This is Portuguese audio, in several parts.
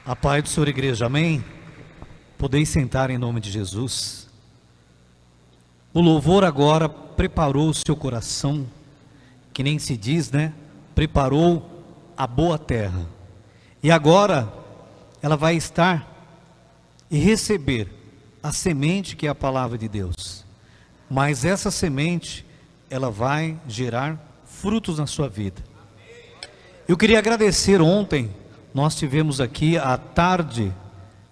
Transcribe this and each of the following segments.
A paz do Senhor, igreja, amém? Podeis sentar em nome de Jesus. O louvor agora preparou o seu coração, que nem se diz, né? Preparou a boa terra. E agora ela vai estar e receber a semente que é a palavra de Deus. Mas essa semente, ela vai gerar frutos na sua vida. Eu queria agradecer ontem. Nós tivemos aqui a tarde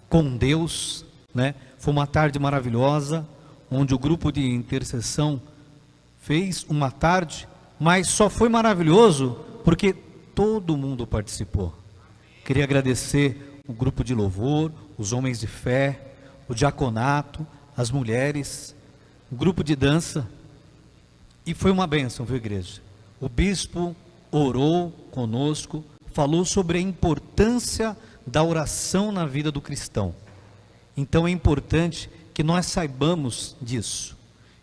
com Deus, né? Foi uma tarde maravilhosa, onde o grupo de intercessão fez uma tarde, mas só foi maravilhoso porque todo mundo participou. Queria agradecer o grupo de louvor, os homens de fé, o diaconato, as mulheres, o grupo de dança, e foi uma bênção, viu, igreja? O bispo orou conosco, falou sobre a importância da oração na vida do cristão. Então é importante que nós saibamos disso.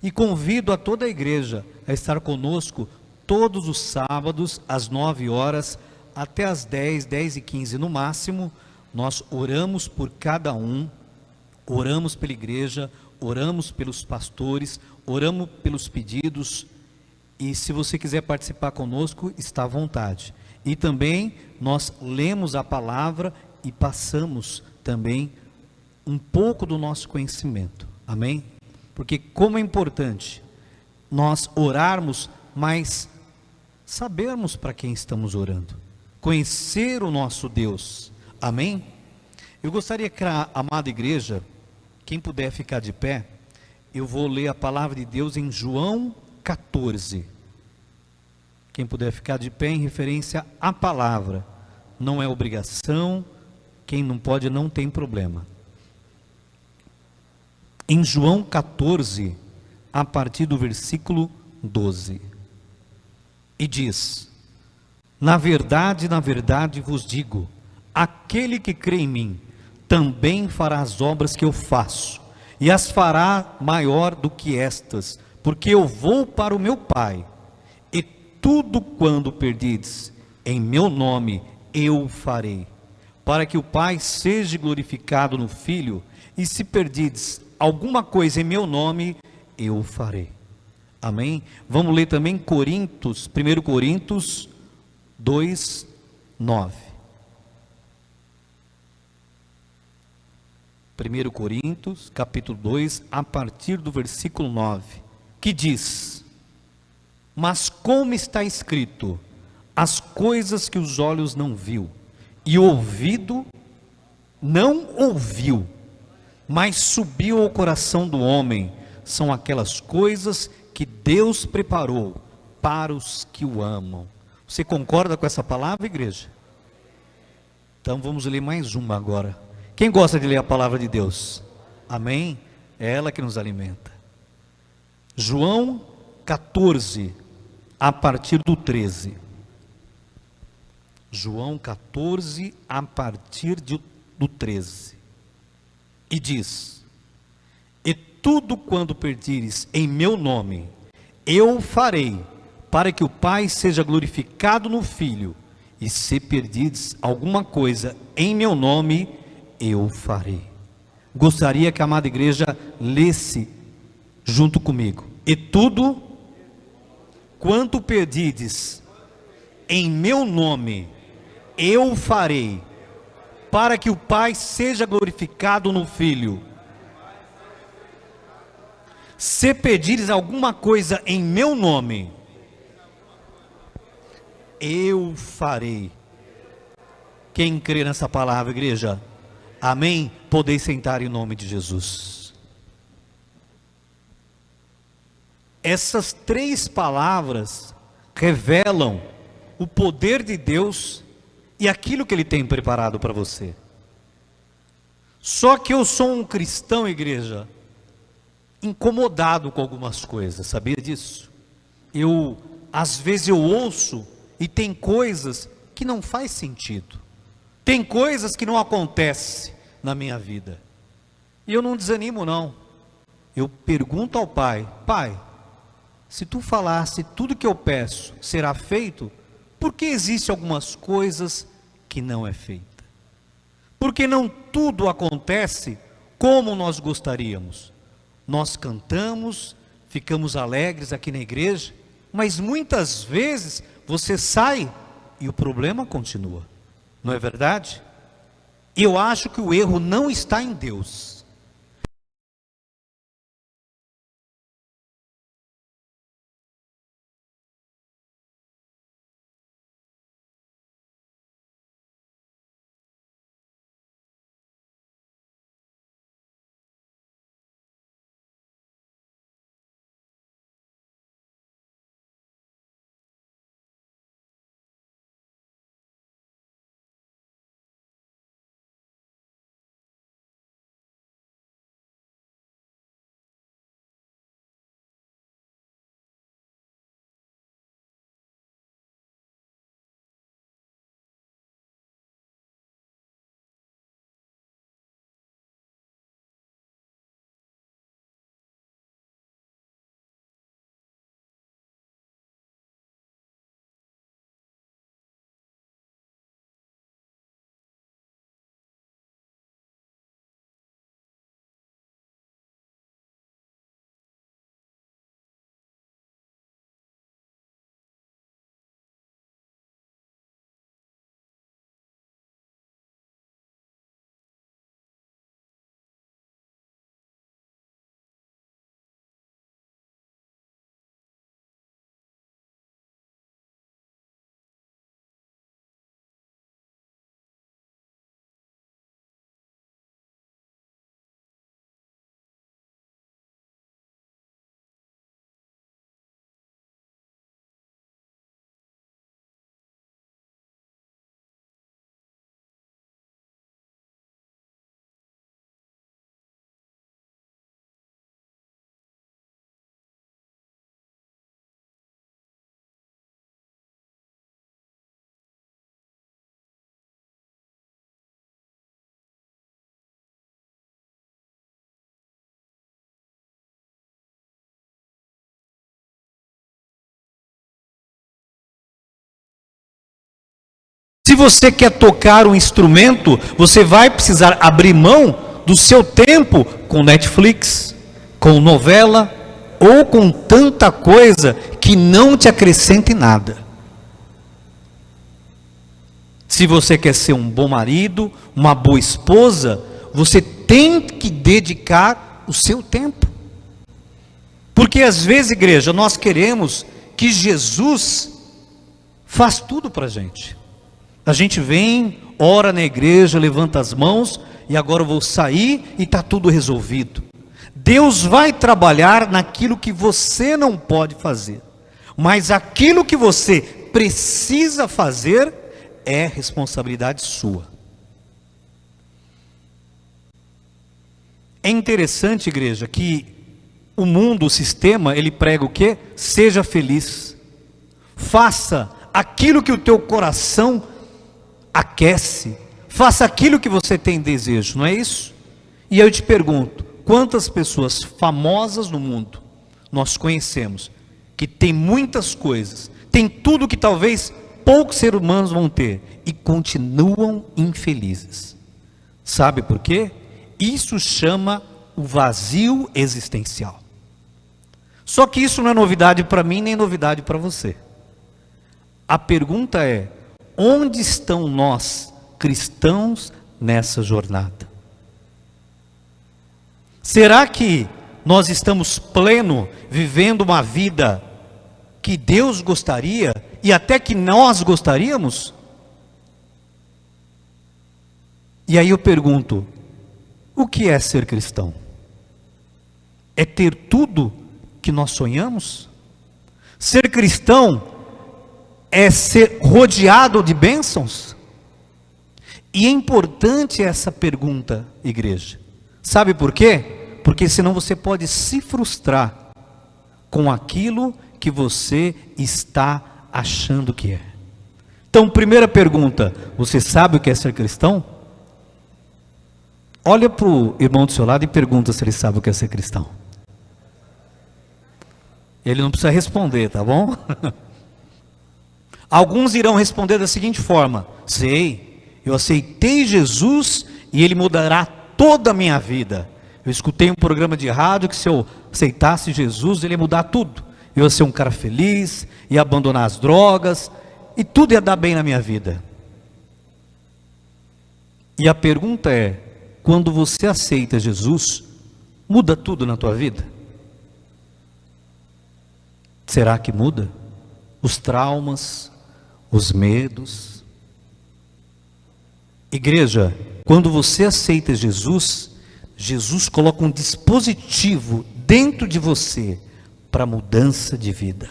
E convido a toda a igreja a estar conosco todos os sábados, às 9 horas, até às 10, 10h15 no máximo. Nós oramos por cada um, oramos pela igreja, oramos pelos pastores, oramos pelos pedidos. E se você quiser participar conosco, está à vontade. E também nós lemos a palavra e passamos também um pouco do nosso conhecimento, amém? Porque como é importante nós orarmos, mas sabermos para quem estamos orando, conhecer o nosso Deus, amém? Eu gostaria que a amada igreja, quem puder ficar de pé, eu vou ler a palavra de Deus em João 14. Quem puder ficar de pé em referência à palavra, não é obrigação, quem não pode não tem problema. Em João 14, a partir do versículo 12, e diz: na verdade vos digo, aquele que crê em mim, também fará as obras que eu faço, e as fará maior do que estas, porque eu vou para o meu Pai. Tudo quando perdides em meu nome, eu farei, para que o Pai seja glorificado no Filho, e se perdides alguma coisa em meu nome, eu farei. Amém? Vamos ler também 1 Coríntios 2, 9. 1 Coríntios, capítulo 2, a partir do versículo 9, que diz: mas como está escrito, as coisas que os olhos não viu, e o ouvido não ouviu, mas subiu ao coração do homem, são aquelas coisas que Deus preparou para os que o amam. Você concorda com essa palavra, igreja? Então vamos ler mais uma agora. Quem gosta de ler a palavra de Deus? Amém? É ela que nos alimenta. João 14, a partir do 13. João 14, a partir do 13. E diz: e tudo quando pedires em meu nome, eu farei, para que o Pai seja glorificado no Filho. E se perdides alguma coisa em meu nome, eu farei. Gostaria que a amada igreja lesse junto comigo. E tudo quanto pedides em meu nome, eu farei, para que o Pai seja glorificado no Filho. Se pedires alguma coisa em meu nome, eu farei. Quem crê nessa palavra, igreja? Amém? Podeis sentar em nome de Jesus. Essas 3 palavras revelam o poder de Deus e aquilo que Ele tem preparado para você. Só que eu sou um cristão, igreja, incomodado com algumas coisas, sabia disso? Às vezes eu ouço e tem coisas que não faz sentido. Tem coisas que não acontecem na minha vida. E eu não desanimo não. Eu pergunto ao Pai: Pai, se tu falasse tudo que eu peço será feito, por que existem algumas coisas que não é feita? Porque não tudo acontece como nós gostaríamos. Nós cantamos, ficamos alegres aqui na igreja, mas muitas vezes você sai e o problema continua. Não é verdade? Eu acho que o erro não está em Deus. Se você quer tocar um instrumento, você vai precisar abrir mão do seu tempo com Netflix, com novela ou com tanta coisa que não te acrescente nada. Se você quer ser um bom marido, uma boa esposa, você tem que dedicar o seu tempo. Porque às vezes, igreja, nós queremos que Jesus faça tudo para a gente. A gente vem, ora na igreja, levanta as mãos e agora eu vou sair e está tudo resolvido. Deus vai trabalhar naquilo que você não pode fazer, mas aquilo que você precisa fazer é responsabilidade sua. É interessante, igreja, que o mundo, o sistema, ele prega o quê? Seja feliz. Faça aquilo que o teu coração aquece. Faça aquilo que você tem desejo, não é isso? E eu te pergunto, quantas pessoas famosas no mundo nós conhecemos, que tem muitas coisas, tem tudo que talvez poucos seres humanos vão ter, e continuam infelizes? Sabe por quê? Isso chama o vazio existencial. Só que isso não é novidade para mim, nem novidade para você. A pergunta é: onde estão nós, cristãos, nessa jornada? Será que nós estamos pleno, vivendo uma vida que Deus gostaria, e até que nós gostaríamos? E aí eu pergunto, o que é ser cristão? É ter tudo que nós sonhamos? Ser cristão é ser rodeado de bênçãos? E é importante essa pergunta, igreja. Sabe por quê? Porque senão você pode se frustrar com aquilo que você está achando que é. Então, primeira pergunta, você sabe o que é ser cristão? Olha para o irmão do seu lado e pergunta se ele sabe o que é ser cristão. Ele não precisa responder, tá bom? Alguns irão responder da seguinte forma: sei, eu aceitei Jesus e Ele mudará toda a minha vida. Eu escutei um programa de rádio que se eu aceitasse Jesus, Ele ia mudar tudo. Eu ia ser um cara feliz, ia abandonar as drogas, e tudo ia dar bem na minha vida. E a pergunta é, quando você aceita Jesus, muda tudo na tua vida? Será que muda? Os traumas, os medos. Igreja, quando você aceita Jesus, Jesus coloca um dispositivo dentro de você para mudança de vida.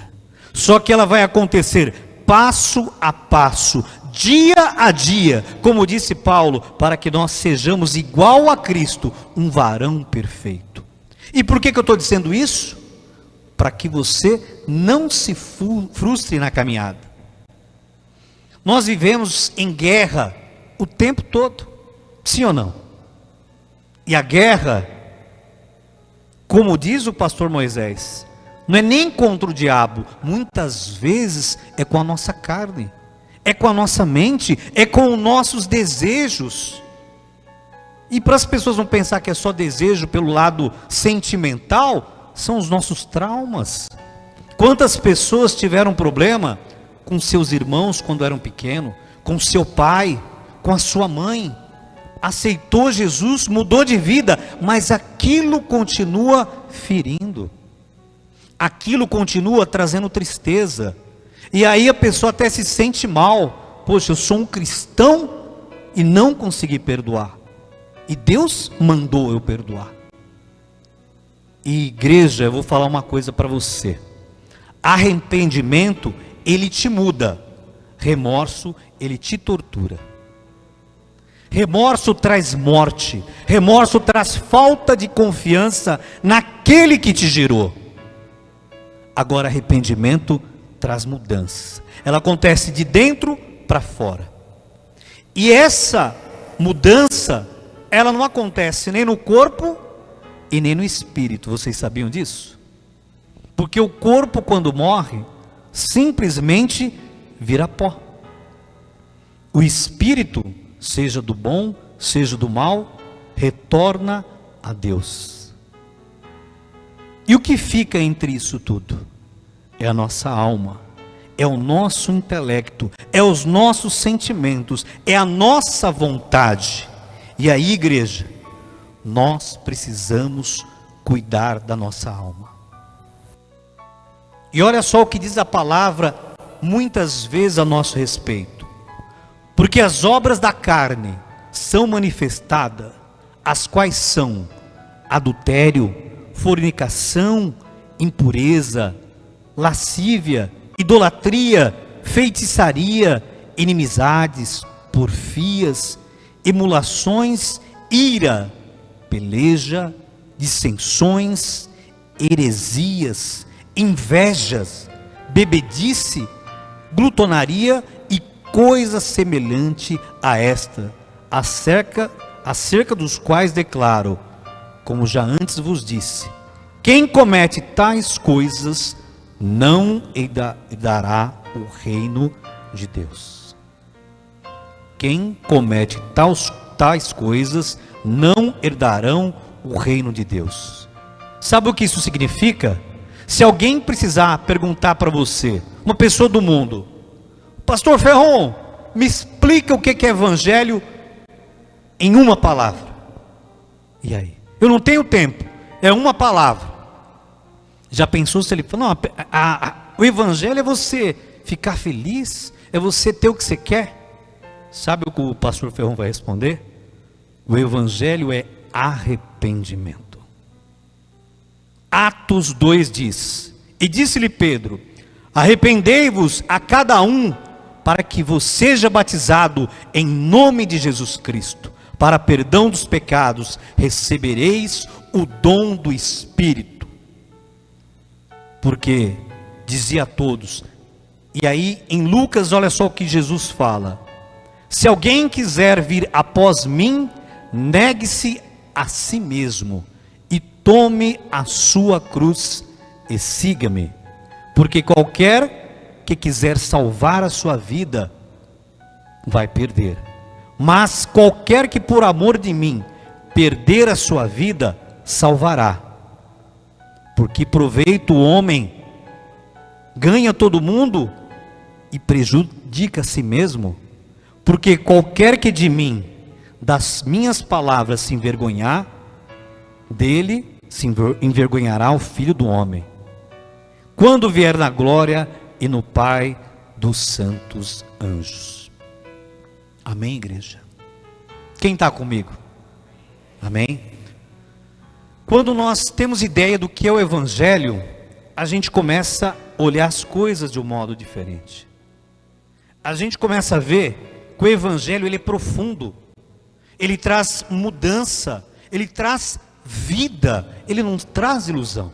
Só que ela vai acontecer passo a passo, dia a dia, como disse Paulo, para que nós sejamos igual a Cristo, um varão perfeito. E por que eu estou dizendo isso? Para que você não se frustre na caminhada. Nós vivemos em guerra o tempo todo, sim ou não? E a guerra, como diz o pastor Moisés, não é nem contra o diabo, muitas vezes é com a nossa carne, é com a nossa mente, é com os nossos desejos. E para as pessoas não pensar que é só desejo pelo lado sentimental, são os nossos traumas. Quantas pessoas tiveram problema com seus irmãos quando eram pequenos, com seu pai, com a sua mãe, aceitou Jesus, mudou de vida, mas aquilo continua ferindo, aquilo continua trazendo tristeza, e aí a pessoa até se sente mal. Poxa, eu sou um cristão e não consegui perdoar, e Deus mandou eu perdoar. E igreja, eu vou falar uma coisa para você: arrependimento, ele te muda, remorso, ele te tortura. Remorso traz morte, remorso traz falta de confiança naquele que te gerou. Agora arrependimento traz mudança, ela acontece de dentro para fora. E essa mudança, ela não acontece nem no corpo e nem no espírito. Vocês sabiam disso? Porque o corpo, quando morre, simplesmente vira pó. O espírito, seja do bom, seja do mal, retorna a Deus. E o que fica entre isso tudo? É a nossa alma, é o nosso intelecto, é os nossos sentimentos, é a nossa vontade. E aí, igreja, nós precisamos cuidar da nossa alma. E olha só o que diz a palavra muitas vezes a nosso respeito: porque as obras da carne são manifestadas, as quais são adultério, fornicação, impureza, lascívia, idolatria, feitiçaria, inimizades, porfias, emulações, ira, peleja, dissensões, heresias, invejas, bebedice, glutonaria e coisa semelhante a esta, acerca dos quais declaro, como já antes vos disse, quem comete tais coisas não herdará o reino de Deus. Quem comete tais coisas não herdarão o reino de Deus. Sabe o que isso significa? Se alguém precisar perguntar para você, uma pessoa do mundo: Pastor Ferron, me explica o que é evangelho em uma palavra. E aí? Eu não tenho tempo, é uma palavra. Já pensou se ele falou: não, o evangelho é você ficar feliz, é você ter o que você quer? Sabe o que o pastor Ferron vai responder? O evangelho é arrependimento. Atos 2 diz: e disse-lhe Pedro: arrependei-vos a cada um, para que vos seja batizado em nome de Jesus Cristo, para perdão dos pecados, recebereis o dom do Espírito. Porque dizia a todos, e aí em Lucas olha só o que Jesus fala: se alguém quiser vir após mim, negue-se a si mesmo, e tome a sua cruz e siga-me. Porque qualquer que quiser salvar a sua vida, vai perder. Mas qualquer que por amor de mim perder a sua vida, salvará. Porque proveito o homem ganha todo mundo e prejudica a si mesmo? Porque qualquer que de mim, das minhas palavras se envergonhar, dele se envergonhará o Filho do Homem, quando vier na glória e no Pai dos santos anjos. Amém, igreja? Quem está comigo? Amém? Quando nós temos ideia do que é o Evangelho, a gente começa a olhar as coisas de um modo diferente. A gente começa a ver que o Evangelho ele é profundo, ele traz mudança, ele traz vida, ele não traz ilusão.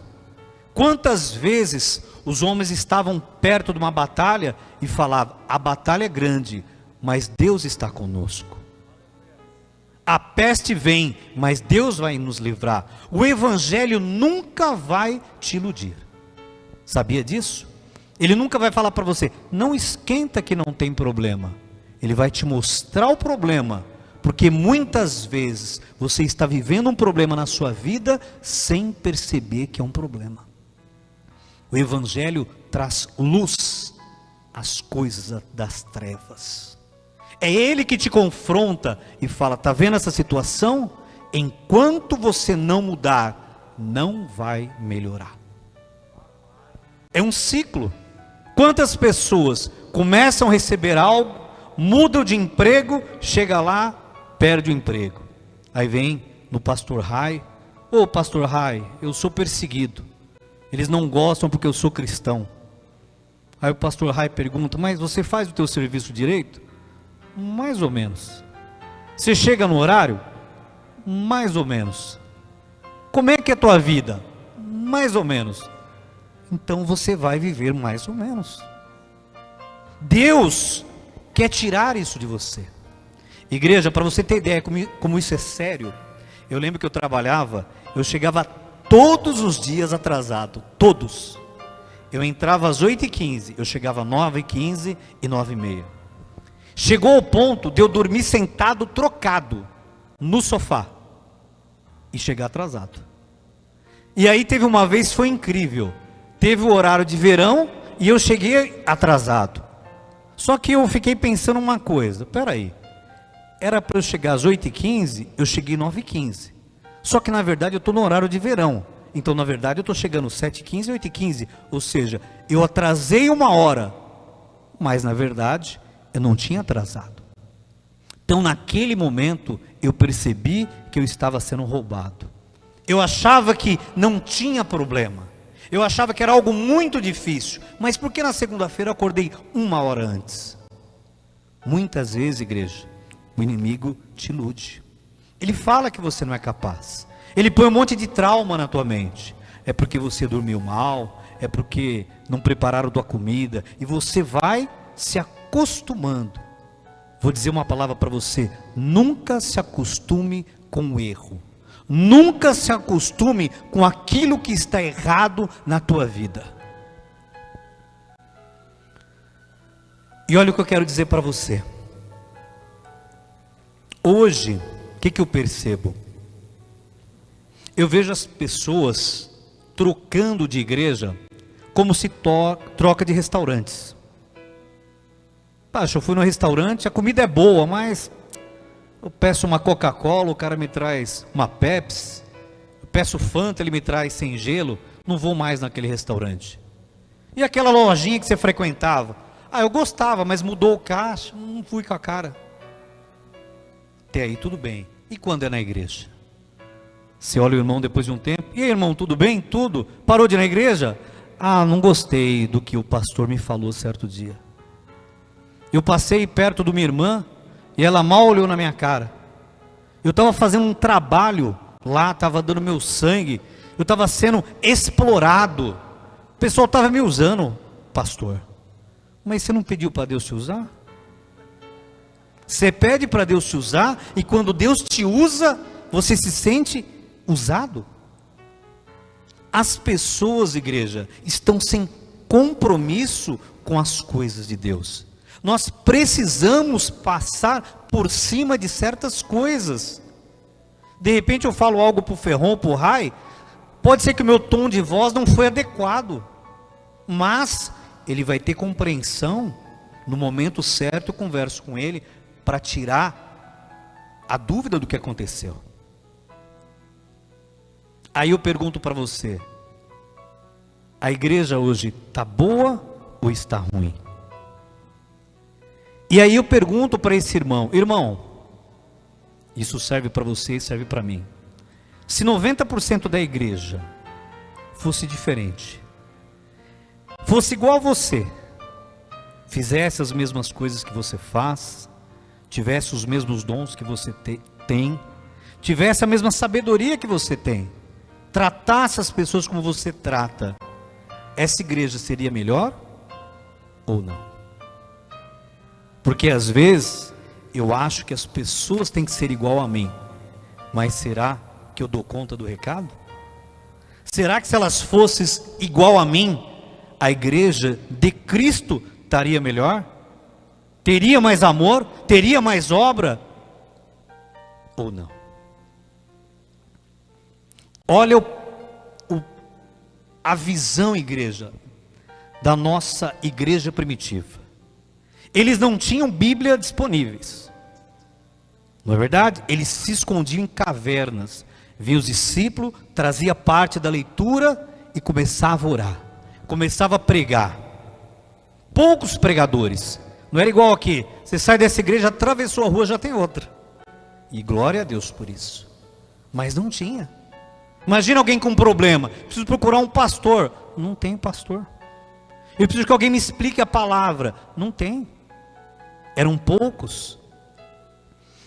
Quantas vezes os homens estavam perto de uma batalha e falavam: a batalha é grande, mas Deus está conosco. A peste vem, mas Deus vai nos livrar. O Evangelho nunca vai te iludir. Sabia disso? Ele nunca vai falar para você: não esquenta que não tem problema. Ele vai te mostrar o problema, porque muitas vezes você está vivendo um problema na sua vida sem perceber que é um problema. O Evangelho traz luz às coisas das trevas. É Ele que te confronta e fala: está vendo essa situação? Enquanto você não mudar, não vai melhorar. É um ciclo. Quantas pessoas começam a receber algo, mudam de emprego, chega lá, perde o emprego. Aí vem no pastor Rai: ô pastor Rai, eu sou perseguido, eles não gostam porque eu sou cristão. Aí o pastor Rai pergunta: mas você faz o teu serviço direito? Mais ou menos. Você chega no horário? Mais ou menos. Como é que é a tua vida? Mais ou menos. Então você vai viver mais ou menos. Deus quer tirar isso de você. Igreja, para você ter ideia como isso é sério, eu lembro que eu trabalhava, eu chegava todos os dias atrasado, todos. Eu entrava às 8h15, eu chegava às 9h15 e 9h30. Chegou ao ponto de eu dormir sentado, trocado, no sofá, e chegar atrasado. E aí teve uma vez, foi incrível, teve o horário de verão, e eu cheguei atrasado. Só que eu fiquei pensando uma coisa: peraí, era para eu chegar às 8h15, eu cheguei às 9h15. Só que na verdade eu estou no horário de verão. Então na verdade eu estou chegando às 7h15 e 8h15. Ou seja, eu atrasei 1 hora. Mas na verdade eu não tinha atrasado. Então naquele momento eu percebi que eu estava sendo roubado. Eu achava que não tinha problema. Eu achava que era algo muito difícil. Mas por que na segunda-feira eu acordei 1 hora antes? Muitas vezes, igreja, o inimigo te ilude. Ele fala que você não é capaz. Ele põe um monte de trauma na tua mente. É porque você dormiu mal, é porque não prepararam tua comida, e você vai se acostumando. Vou dizer uma palavra para você: nunca se acostume com o erro. Nunca se acostume com aquilo que está errado na tua vida. E olha o que eu quero dizer para você. Hoje, o que eu percebo? Eu vejo as pessoas trocando de igreja como se troca de restaurantes. Poxa, eu fui no restaurante, a comida é boa, mas eu peço uma Coca-Cola, o cara me traz uma Pepsi. Eu peço Fanta, ele me traz sem gelo. Não vou mais naquele restaurante. E aquela lojinha que você frequentava? Ah, eu gostava, mas mudou o caixa, não fui com a cara. Até aí tudo bem. E quando é na igreja? Você olha o irmão depois de um tempo: e aí, irmão, tudo bem? Tudo? Parou de ir na igreja? Ah, não gostei do que o pastor me falou certo dia. Eu passei perto de minha irmã e ela mal olhou na minha cara. Eu estava fazendo um trabalho lá, estava dando meu sangue, eu estava sendo explorado. O pessoal estava me usando, pastor. Mas você não pediu para Deus te usar? Você pede para Deus te usar, e quando Deus te usa, você se sente usado? As pessoas, igreja, estão sem compromisso com as coisas de Deus. Nós precisamos passar por cima de certas coisas. De repente eu falo algo para o Ferron, para o Rai, pode ser que o meu tom de voz não foi adequado, mas ele vai ter compreensão. No momento certo eu converso com ele para tirar a dúvida do que aconteceu. Aí eu pergunto para você, a igreja hoje está boa ou está ruim? E aí eu pergunto para esse irmão, isso serve para você e serve para mim. Se 90% da igreja fosse diferente, fosse igual a você, fizesse as mesmas coisas que você faz, tivesse os mesmos dons que você tem, tivesse a mesma sabedoria que você tem, tratasse as pessoas como você trata, essa igreja seria melhor ou não? Porque às vezes eu acho que as pessoas têm que ser igual a mim, mas será que eu dou conta do recado? Será que se elas fossem igual a mim, a igreja de Cristo estaria melhor? Teria mais amor? Teria mais obra? Ou não? Olha a visão, igreja, da nossa igreja primitiva. Eles não tinham Bíblia disponíveis, não é verdade? Eles se escondiam em cavernas, via os discípulos, trazia parte da leitura e começava a orar, começava a pregar. Poucos pregadores, não era igual aqui, você sai dessa igreja, atravessou a rua, já tem outra, e glória a Deus por isso, mas não tinha. Imagina alguém com um problema, preciso procurar um pastor, não tem pastor. Eu preciso que alguém me explique a palavra, não tem. Eram poucos.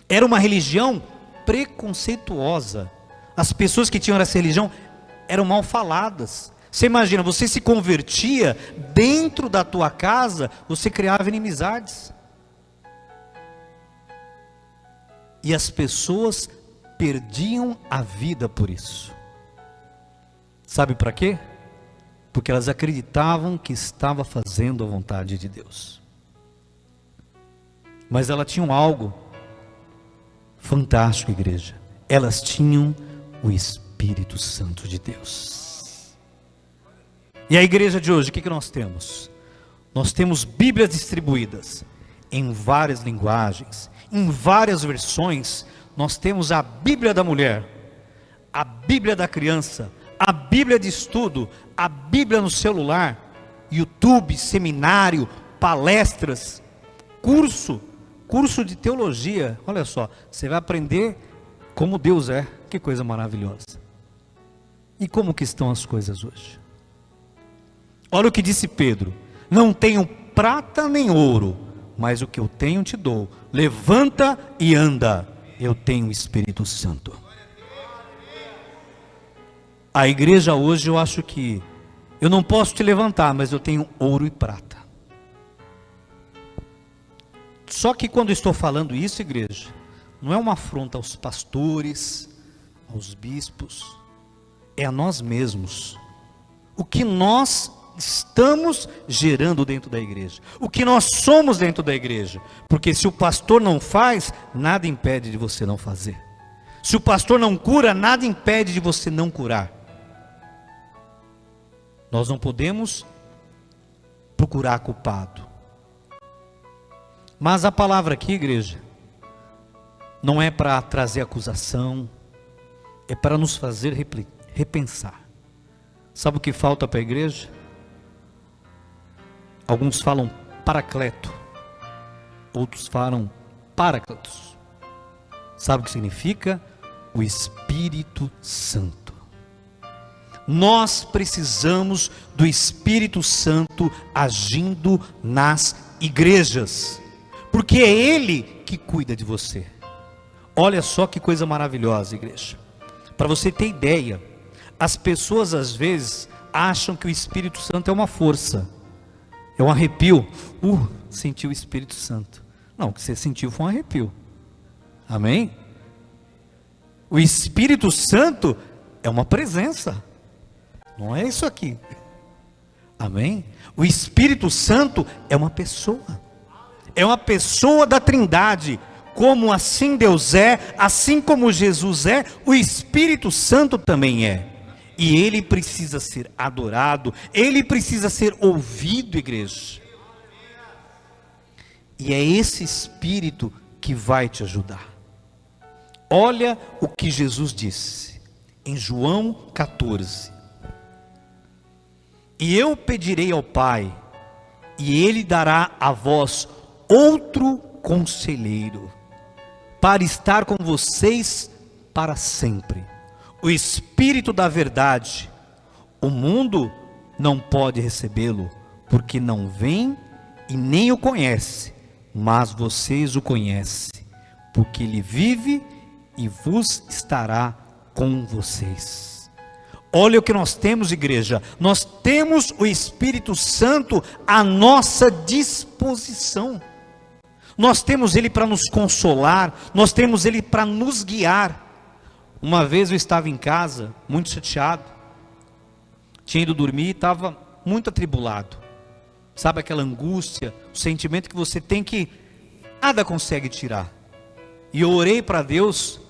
Era uma religião preconceituosa. As pessoas que tinham essa religião eram mal faladas. Você imagina, você se convertia, dentro da tua casa, você criava inimizades. E as pessoas perdiam a vida por isso. Sabe para quê? Porque elas acreditavam que estava fazendo a vontade de Deus. Mas elas tinham algo fantástico, igreja. Elas tinham o Espírito Santo de Deus. E a igreja de hoje, o que nós temos? Nós temos Bíblias distribuídas em várias linguagens, em várias versões. Nós temos a Bíblia da mulher, a Bíblia da criança, a Bíblia de estudo, a Bíblia no celular, YouTube, seminário, palestras, curso de teologia. Olha só, você vai aprender como Deus é, que coisa maravilhosa. E como que estão as coisas hoje? Olha o que disse Pedro: não tenho prata nem ouro, mas o que eu tenho te dou. Levanta e anda, eu tenho o Espírito Santo. A igreja hoje, eu acho que eu não posso te levantar, mas eu tenho ouro e prata. Só que quando eu estou falando isso, igreja, não é uma afronta aos pastores, aos bispos, é a nós mesmos. O que nós estamos gerando dentro da igreja, o que nós somos dentro da igreja. Porque se o pastor não faz, nada impede de você não fazer. Se o pastor não cura, nada impede de você não curar. Nós não podemos procurar culpado. Mas a palavra aqui, igreja, não é para trazer acusação, é para nos fazer repensar. Sabe o que falta para a igreja? Alguns falam paracleto, outros falam paráclitos. Sabe o que significa? O Espírito Santo. Nós precisamos do Espírito Santo agindo nas igrejas, porque é Ele que cuida de você. Olha só que coisa maravilhosa, igreja. Para você ter ideia, as pessoas às vezes acham que o Espírito Santo é uma força, é um arrepio. Sentiu o Espírito Santo. Não, o que você sentiu foi um arrepio. Amém? O Espírito Santo é uma presença, não é isso aqui. Amém? O Espírito Santo é uma pessoa, é uma pessoa da Trindade. Como assim Deus é, assim como Jesus é, o Espírito Santo também é. E ele precisa ser adorado, ele precisa ser ouvido, igreja. E é esse Espírito que vai te ajudar. Olha o que Jesus disse em João 14. E eu pedirei ao Pai, e Ele dará a vós outro conselheiro, para estar com vocês para sempre. O Espírito da verdade. O mundo não pode recebê-lo, porque não vem e nem o conhece, mas vocês o conhecem, porque Ele vive e vos estará com vocês. Olha o que nós temos, igreja. Nós temos o Espírito Santo à nossa disposição. Nós temos Ele para nos consolar, nós temos Ele para nos guiar. Uma vez eu estava em casa, muito chateado, tinha ido dormir e estava muito atribulado. Sabe aquela angústia, o sentimento que você tem que nada consegue tirar. E eu orei para Deus.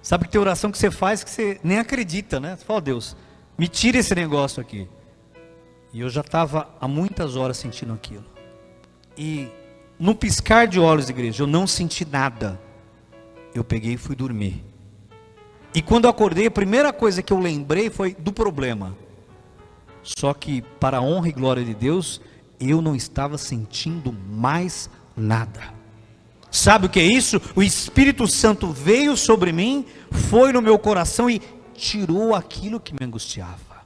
Sabe que tem oração que você faz que você nem acredita, né? Você fala, Deus, me tira esse negócio aqui. E eu já estava há muitas horas sentindo aquilo. E no piscar de olhos, igreja, eu não senti nada. Eu peguei e fui dormir. E quando eu acordei, a primeira coisa que eu lembrei foi do problema. Só que, para a honra e glória de Deus, eu não estava sentindo mais nada. Sabe o que é isso? O Espírito Santo veio sobre mim, foi no meu coração e tirou aquilo que me angustiava.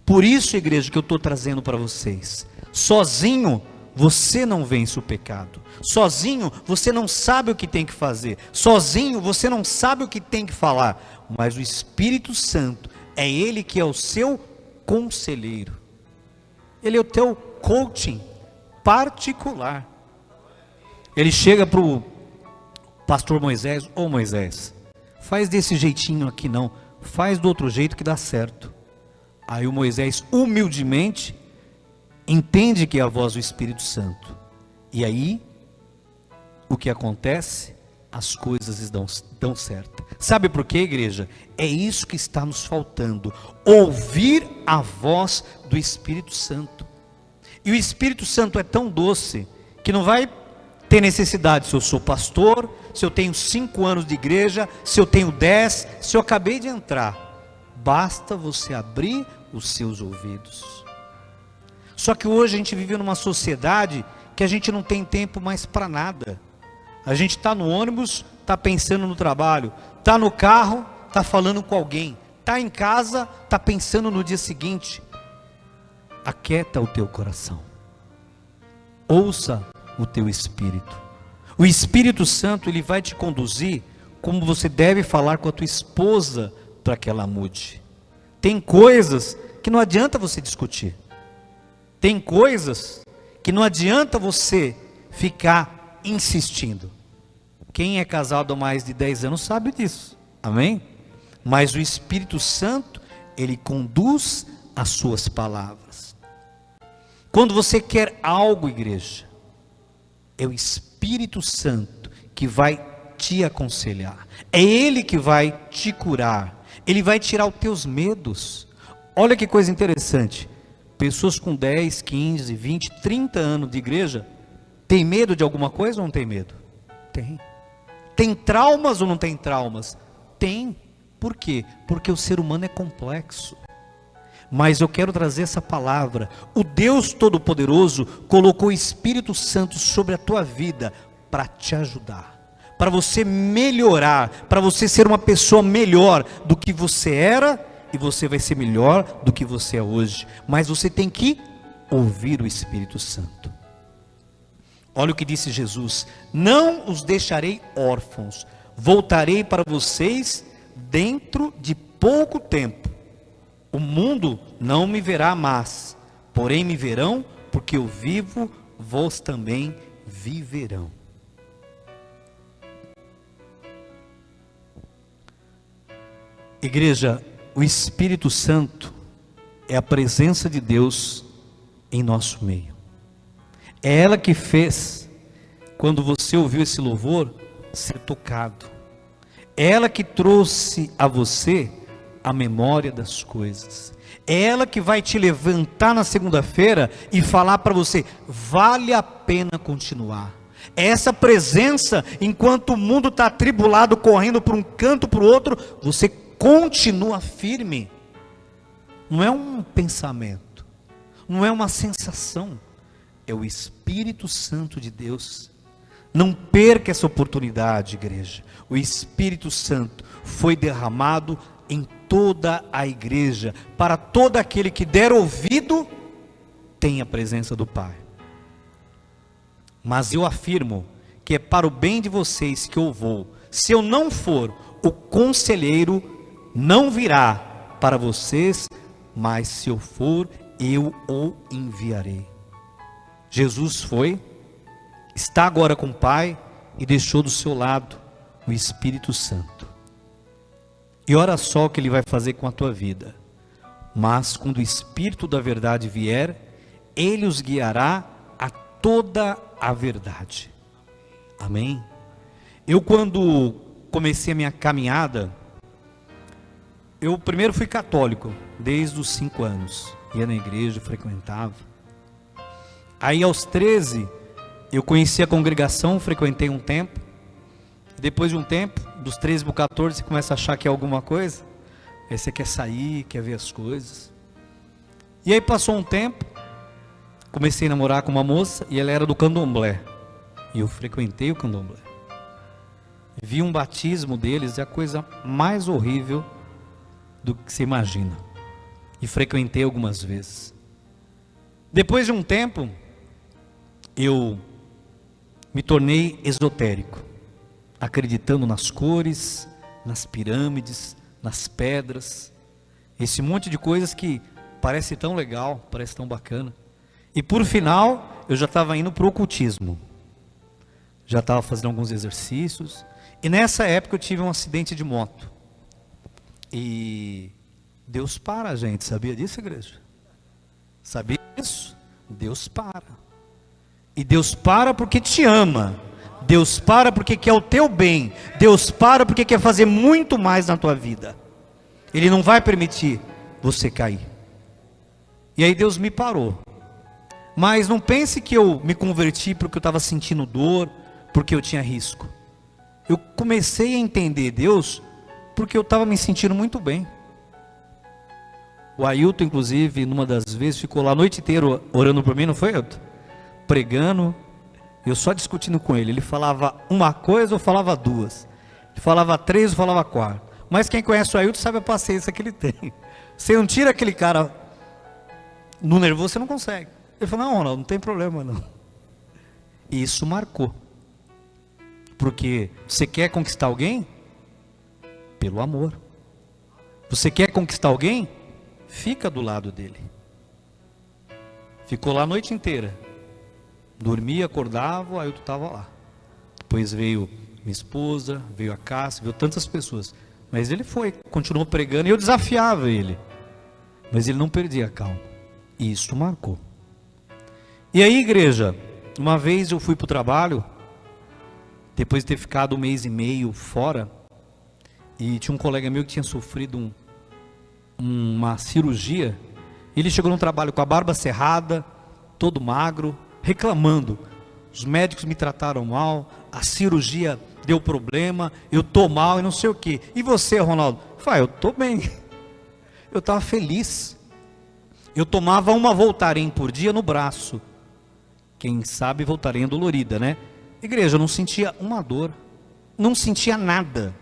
Por isso, igreja, que eu estou trazendo para vocês. Sozinho, você não vence o pecado. Sozinho, você não sabe o que tem que fazer. Sozinho, você não sabe o que tem que falar. Mas o Espírito Santo, é Ele que é o seu conselheiro. Ele é o teu coaching particular. Ele chega para o pastor Moisés: ô Moisés, faz desse jeitinho aqui não, faz do outro jeito que dá certo. Aí o Moisés humildemente entende que é a voz do Espírito Santo. E aí, o que acontece? As coisas dão certo. Sabe por quê, igreja? É isso que está nos faltando. Ouvir a voz do Espírito Santo. E o Espírito Santo é tão doce, que não vai ter necessidade se eu sou pastor, se eu tenho 5 anos de igreja, se eu tenho 10, se eu acabei de entrar. Basta você abrir os seus ouvidos. Só que hoje a gente vive numa sociedade que a gente não tem tempo mais para nada. A gente está no ônibus, está pensando no trabalho, está no carro, está falando com alguém, está em casa, está pensando no dia seguinte. Aquieta o teu coração. Ouça o teu espírito. O Espírito Santo, ele vai te conduzir como você deve falar com a tua esposa para que ela mude. Tem coisas que não adianta você discutir. Tem coisas que não adianta você ficar insistindo. Quem é casado há mais de 10 anos sabe disso. Amém? Mas o Espírito Santo, ele conduz as suas palavras. Quando você quer algo, igreja, é o Espírito Santo que vai te aconselhar. É Ele que vai te curar. Ele vai tirar os teus medos. Olha que coisa interessante. Pessoas com 10, 15, 20, 30 anos de igreja, tem medo de alguma coisa ou não tem medo? Tem. Tem traumas ou não tem traumas? Tem. Por quê? Porque o ser humano é complexo. Mas eu quero trazer essa palavra. O Deus Todo-Poderoso colocou o Espírito Santo sobre a tua vida para te ajudar, para você melhorar, para você ser uma pessoa melhor do que você era, e você vai ser melhor do que você é hoje. Mas você tem que ouvir o Espírito Santo. Olha o que disse Jesus: não os deixarei órfãos, voltarei para vocês dentro de pouco tempo. O mundo não me verá mais, porém me verão, porque eu vivo, vós também viverão. Igreja, o Espírito Santo é a presença de Deus em nosso meio. É ela que fez, quando você ouviu esse louvor, ser tocado. É ela que trouxe a você a memória das coisas. É ela que vai te levantar na segunda-feira e falar para você: vale a pena continuar. É essa presença, enquanto o mundo está atribulado, correndo para um canto para o outro, você continua firme. Não é um pensamento, não é uma sensação, é o Espírito Santo de Deus. Não perca essa oportunidade, igreja. O Espírito Santo foi derramado em toda a igreja, para todo aquele que der ouvido, tem a presença do Pai. Mas eu afirmo que é para o bem de vocês que eu vou. Se eu não for, o conselheiro não virá para vocês, mas se eu for, eu o enviarei. Jesus foi, está agora com o Pai e deixou do seu lado o Espírito Santo. E olha só o que Ele vai fazer com a tua vida. Mas quando o Espírito da verdade vier, Ele os guiará a toda a verdade. Amém? Eu, quando comecei a minha caminhada, eu primeiro fui católico, desde os 5 anos. Ia na igreja, frequentava. Aí aos 13, eu conheci a congregação, frequentei um tempo. Depois de um tempo, dos 13 para 14, você começa a achar que é alguma coisa. Aí você quer sair, quer ver as coisas. E aí passou um tempo, comecei a namorar com uma moça, e ela era do candomblé. E eu frequentei o candomblé. Vi um batismo deles, é a coisa mais horrível do que você imagina. E frequentei algumas vezes. Depois de um tempo, eu me tornei esotérico, acreditando nas cores, nas pirâmides, nas pedras, esse monte de coisas que parece tão legal, parece tão bacana. E por final, eu já estava indo para o ocultismo, já estava fazendo alguns exercícios, e nessa época eu tive um acidente de moto, e Deus para a gente, sabia disso, igreja? Sabia disso? Deus para, e Deus para porque te ama, Deus para porque quer o teu bem, Deus para porque quer fazer muito mais na tua vida. Ele não vai permitir você cair. E aí Deus me parou. Mas não pense que eu me converti porque eu estava sentindo dor, porque eu tinha risco. Eu comecei a entender Deus porque eu estava me sentindo muito bem. O Ailton, inclusive, numa das vezes, ficou lá a noite inteira orando por mim, não foi, Ailton? Pregando, eu só discutindo com ele. Ele falava uma coisa, eu falava duas. Ele falava 3, eu falava 4. Mas quem conhece o Ailton sabe a paciência que ele tem. Você não tira aquele cara no nervoso, você não consegue. Ele falou: não, Ronaldo, não tem problema não. E isso marcou. Porque você quer conquistar alguém? Pelo amor. Você quer conquistar alguém? Fica do lado dele. Ficou lá a noite inteira. Dormia, acordava, o Ailton estava lá. Depois veio minha esposa, veio a Cássia, veio tantas pessoas. Mas ele foi, continuou pregando e eu desafiava ele. Mas ele não perdia a calma. E isso marcou. E aí, igreja, uma vez eu fui para o trabalho, depois de ter ficado 1 mês e meio fora, e tinha um colega meu que tinha sofrido uma cirurgia. Ele chegou no trabalho com a barba cerrada, todo magro, reclamando: os médicos me trataram mal, a cirurgia deu problema, eu estou mal e não sei o que. E você, Ronaldo? Eu estou bem, eu estava feliz. Eu tomava uma Voltaren por dia no braço. Quem sabe Voltaren dolorida, né? Igreja, eu não sentia uma dor, não sentia nada.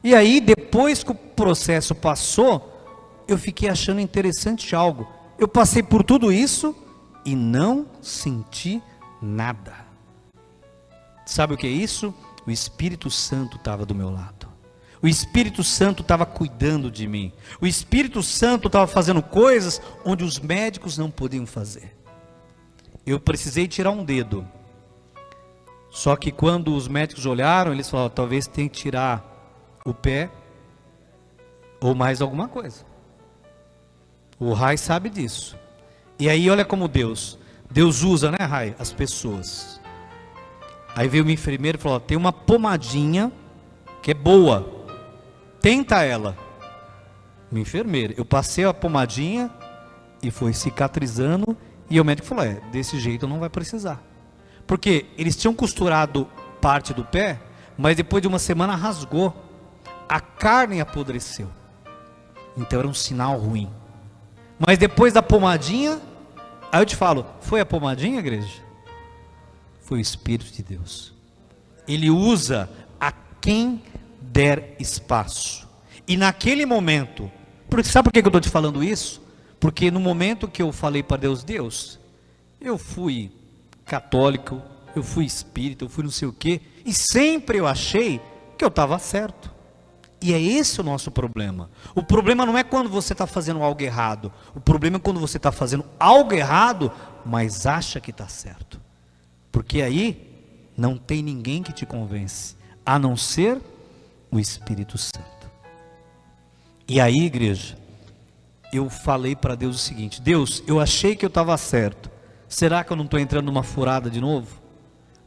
E aí, depois que o processo passou, eu fiquei achando interessante algo. Eu passei por tudo isso e não senti nada. Sabe o que é isso? O Espírito Santo estava do meu lado. O Espírito Santo estava cuidando de mim. O Espírito Santo estava fazendo coisas onde os médicos não podiam fazer. Eu precisei tirar um dedo. Só que quando os médicos olharam, eles falaram: talvez tenha que tirar o pé ou mais alguma coisa. O Rai sabe disso. E aí olha como Deus, Deus usa, né, Rai, as pessoas. Aí veio uma enfermeira e falou: ó, tem uma pomadinha que é boa, tenta ela. Uma enfermeira, eu passei a pomadinha e foi cicatrizando, e o médico falou: é, desse jeito não vai precisar. Porque eles tinham costurado parte do pé, mas depois de uma semana rasgou, a carne apodreceu, então era um sinal ruim. Mas depois da pomadinha, aí eu te falo, foi a pomadinha, igreja? Foi o Espírito de Deus. Ele usa a quem der espaço. E naquele momento, porque sabe por que eu estou te falando isso? Porque no momento que eu falei para Deus: Deus, eu fui católico, eu fui espírita, eu fui não sei o quê, e sempre eu achei que eu estava certo. E é esse o nosso problema. O problema não é quando você está fazendo algo errado. O problema é quando você está fazendo algo errado, mas acha que está certo. Porque aí não tem ninguém que te convence, a não ser o Espírito Santo. E aí, igreja, eu falei para Deus o seguinte: Deus, eu achei que eu estava certo. Será que eu não estou entrando numa furada de novo?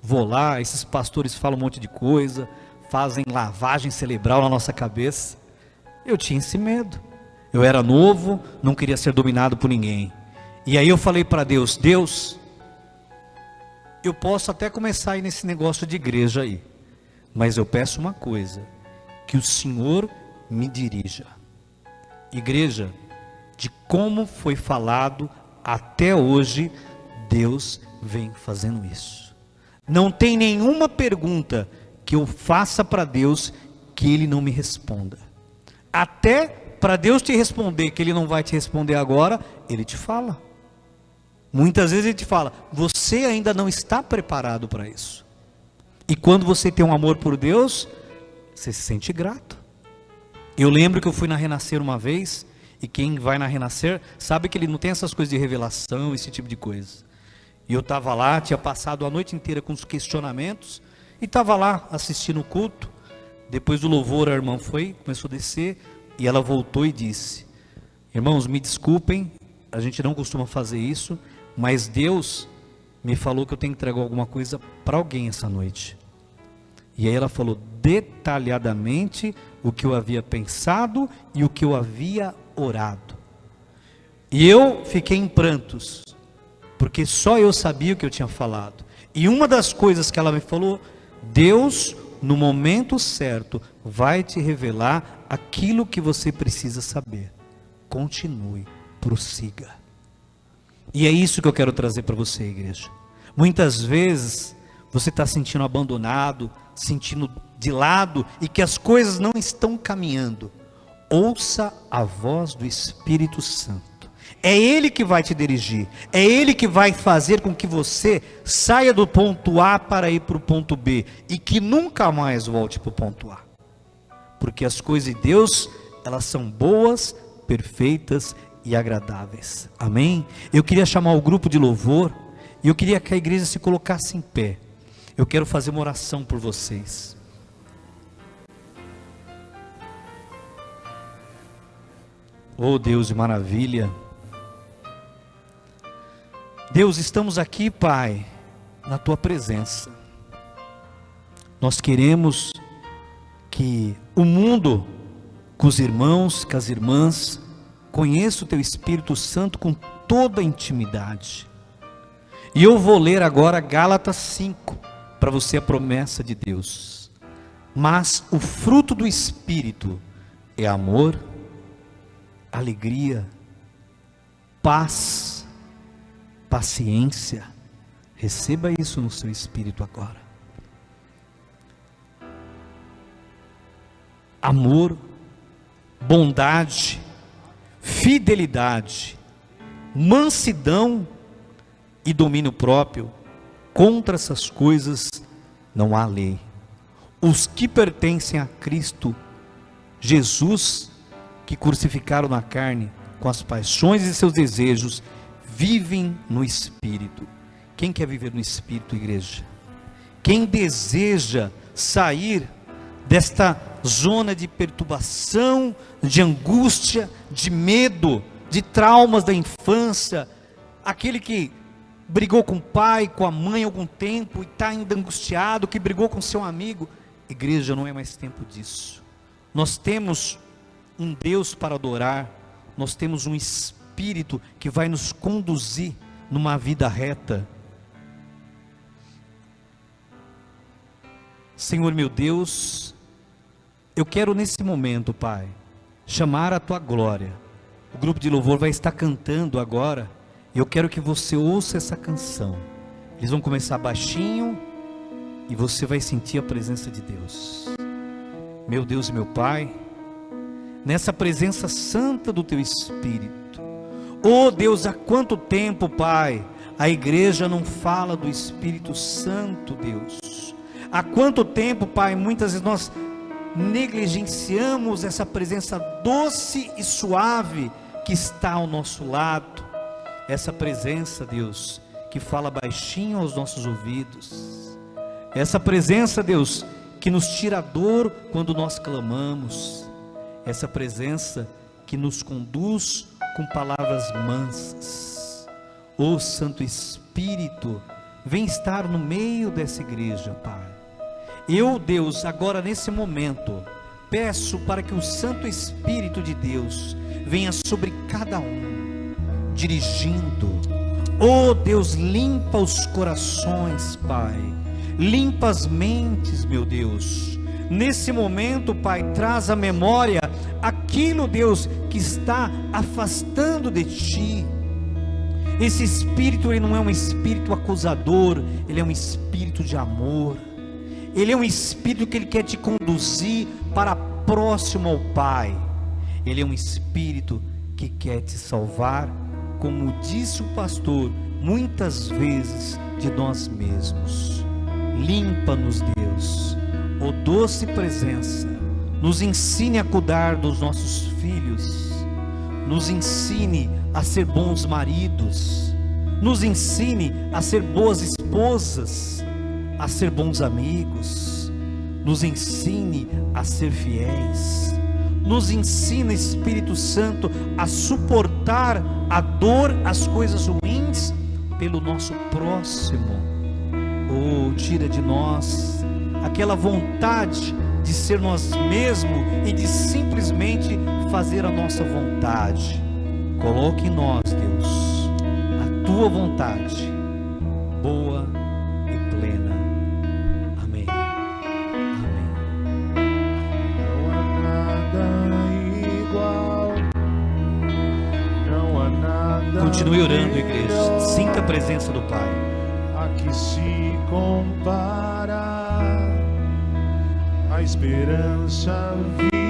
Vou lá, esses pastores falam um monte de coisa, fazem lavagem cerebral na nossa cabeça. Eu tinha esse medo. Eu era novo, não queria ser dominado por ninguém. E aí eu falei para Deus: Deus, eu posso até começar a ir nesse negócio de igreja aí, mas eu peço uma coisa: que o Senhor me dirija. Igreja, de como foi falado até hoje, Deus vem fazendo isso. Não tem nenhuma pergunta que eu faça para Deus que Ele não me responda. Até para Deus te responder, que Ele não vai te responder agora, Ele te fala. Muitas vezes Ele te fala: você ainda não está preparado para isso. E quando você tem um amor por Deus, você se sente grato. Eu lembro que eu fui na Renascer uma vez, e quem vai na Renascer sabe que ele não tem essas coisas de revelação, esse tipo de coisa. E eu estava lá, tinha passado a noite inteira com os questionamentos, e estava lá assistindo o culto. Depois do louvor, a irmã foi, começou a descer, e ela voltou e disse: irmãos, me desculpem, a gente não costuma fazer isso, mas Deus me falou que eu tenho que entregar alguma coisa para alguém essa noite. E aí ela falou detalhadamente o que eu havia pensado e o que eu havia orado. E eu fiquei em prantos, porque só eu sabia o que eu tinha falado. E uma das coisas que ela me falou: Deus, no momento certo, vai te revelar aquilo que você precisa saber. Continue, prossiga. E é isso que eu quero trazer para você, igreja. Muitas vezes você está sentindo abandonado, sentindo de lado, e que as coisas não estão caminhando. Ouça a voz do Espírito Santo. É Ele que vai te dirigir. É Ele que vai fazer com que você saia do ponto A para ir para o ponto B, e que nunca mais volte para o ponto A. Porque as coisas de Deus, elas são boas, perfeitas e agradáveis. Amém? Eu queria chamar o grupo de louvor, e eu queria que a igreja se colocasse em pé. Eu quero fazer uma oração por vocês. Oh Deus de maravilha, Deus, estamos aqui, Pai, na Tua presença. Nós queremos que o mundo, com os irmãos, com as irmãs, conheça o Teu Espírito Santo com toda a intimidade. E eu vou ler agora Gálatas 5, para você a promessa de Deus. Mas o fruto do Espírito é amor, alegria, paz, paciência. Receba isso no seu espírito agora. Amor, bondade, fidelidade, mansidão e domínio próprio. Contra essas coisas não há lei. Os que pertencem a Cristo Jesus, que crucificaram na carne com as paixões e seus desejos, vivem no Espírito. Quem quer viver no Espírito, igreja? Quem deseja sair desta zona de perturbação, de angústia, de medo, de traumas da infância, aquele que brigou com o pai, com a mãe há algum tempo e está ainda angustiado, que brigou com seu amigo. Igreja, não é mais tempo disso. Nós temos um Deus para adorar, nós temos um Espírito que vai nos conduzir numa vida reta. Senhor meu Deus, eu quero nesse momento, Pai, chamar a Tua glória. O grupo de louvor vai estar cantando agora. Eu quero que você ouça essa canção. Eles vão começar baixinho e você vai sentir a presença de Deus. Meu Deus e meu Pai, nessa presença santa do Teu Espírito. Oh Deus, há quanto tempo, Pai, a igreja não fala do Espírito Santo, Deus. Há quanto tempo, Pai, muitas vezes nós negligenciamos essa presença doce e suave que está ao nosso lado. Essa presença, Deus, que fala baixinho aos nossos ouvidos. Essa presença, Deus, que nos tira a dor quando nós clamamos. Essa presença que nos conduz com palavras mansas. Ó Santo Espírito, vem estar no meio dessa igreja, Pai. Eu, Deus, agora nesse momento, peço para que o Santo Espírito de Deus venha sobre cada um, dirigindo. Oh Deus, limpa os corações, Pai, limpa as mentes, meu Deus. Nesse momento, Pai, traz à memória aquilo, Deus, que está afastando de Ti. Esse Espírito, ele não é um Espírito acusador, ele é um Espírito de amor. Ele é um Espírito que Ele quer te conduzir para próximo ao Pai. Ele é um Espírito que quer te salvar, como disse o pastor, muitas vezes de nós mesmos. Limpa-nos, Deus, ó doce presença, nos ensine a cuidar dos nossos filhos, nos ensine a ser bons maridos, nos ensine a ser boas esposas, a ser bons amigos, nos ensine a ser fiéis, nos ensina, Espírito Santo, a suportar a dor, as coisas ruins, pelo nosso próximo. Oh, tira de nós aquela vontade de ser nós mesmos e de simplesmente fazer a nossa vontade. Coloque em nós, Deus, a Tua vontade, boa e plena. Amém. Amém. Não há nada igual, não há nada. Continue orando, igreja. Sinta a presença do Pai. A que se compara a esperança viva